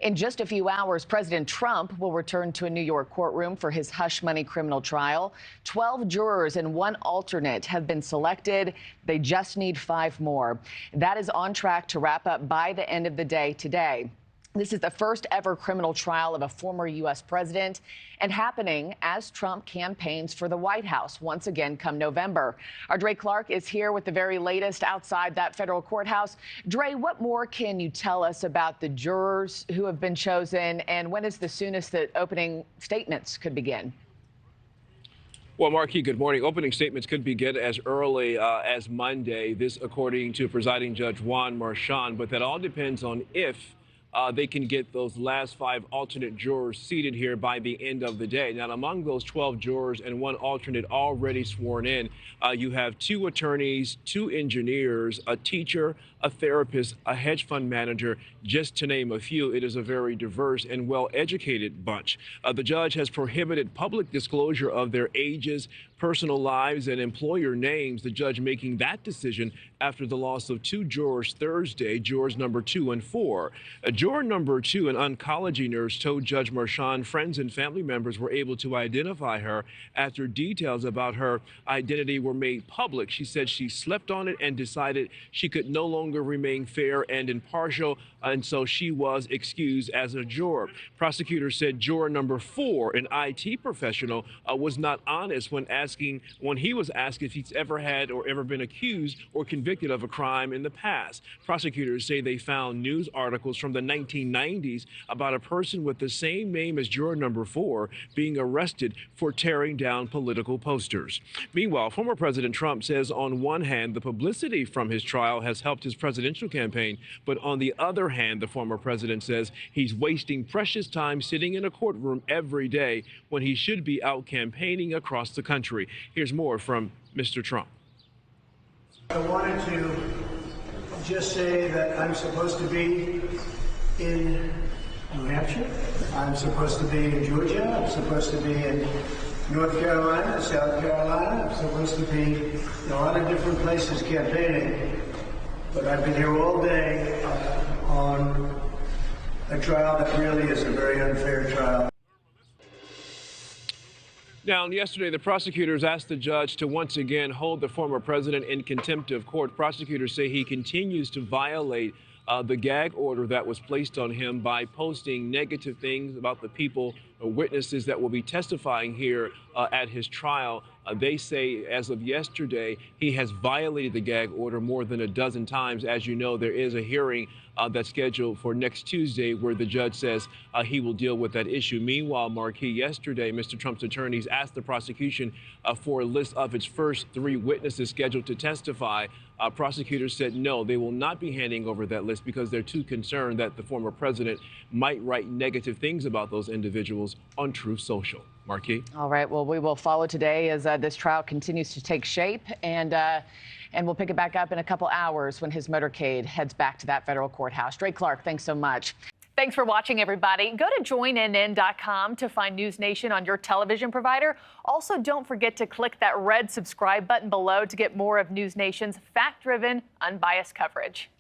In just a few hours, President Trump will return to a New York courtroom for his hush money criminal trial. 12 jurors and 1 alternate have been selected. They just need 5 more. That is on track to wrap up by the end of the day today. This is the first ever criminal trial of a former U.S. president and happening as Trump campaigns for the White House once again come November. Our Dre Clark is here with the very latest outside that federal courthouse. Dre, what more can you tell us about the jurors who have been chosen, and when is the soonest that opening statements could begin? Well, Markie, good morning. Opening statements could begin as early as Monday, this according to presiding judge Juan Marchand, but that all depends on if they can get those last 5 alternate jurors seated here by the end of the day. Now, among those 12 jurors and 1 alternate already sworn in, you have 2 attorneys, 2 engineers, a teacher, a therapist, a hedge fund manager, just to name a few. It is a very diverse and well-educated bunch. The judge has prohibited public disclosure of their ages, personal lives, and employer names, the judge making that decision after the loss of 2 jurors Thursday, jurors number 2 and 4. Juror number 2, an oncology nurse, told Judge Marchand friends and family members were able to identify her after details about her identity were made public. She said she slept on it and decided she could no longer remain fair and impartial, and so she was excused as a juror. Prosecutors said juror number 4, an IT professional, was not honest when he was asked if he's ever had or ever been accused or convicted of a crime in the past. Prosecutors say they found news articles from the 1990s about a person with the same name as juror number 4 being arrested for tearing down political posters. Meanwhile, former President Trump says on one hand, the publicity from his trial has helped his presidential campaign, but on the other hand, the former president says he's wasting precious time sitting in a courtroom every day when he should be out campaigning across the country. Here's more from Mr. Trump. I wanted to just say that I'm supposed to be in New Hampshire, I'm supposed to be in Georgia, I'm supposed to be in North Carolina, South Carolina, I'm supposed to be in a lot of different places campaigning, but I've been here all day on a trial that really is a very unfair trial. Now, yesterday, the prosecutors asked the judge to once again hold the former president in contempt of court. Prosecutors say he continues to violate the gag order that was placed on him by posting negative things about the people or witnesses that will be testifying here at his trial. They say as of yesterday, he has violated the gag order more than a dozen times. As you know, there is a hearing that's scheduled for next Tuesday where the judge says he will deal with that issue. Meanwhile, Markie, yesterday, Mr. Trump's attorneys asked the prosecution for a list of its first 3 witnesses scheduled to testify. Prosecutors said no, they will not be handing over that list because they're too concerned that the former president might write negative things about those individuals on Truth Social. Markie? All right. Well, we will follow today as this trial continues to take shape, and we'll pick it back up in a couple hours when his motorcade heads back to that federal courthouse. Dre Clark, thanks so much. Thanks for watching, everybody. Go to joinnn.com to find NewsNation on your television provider. Also, don't forget to click that red subscribe button below to get more of NewsNation's fact-driven, unbiased coverage.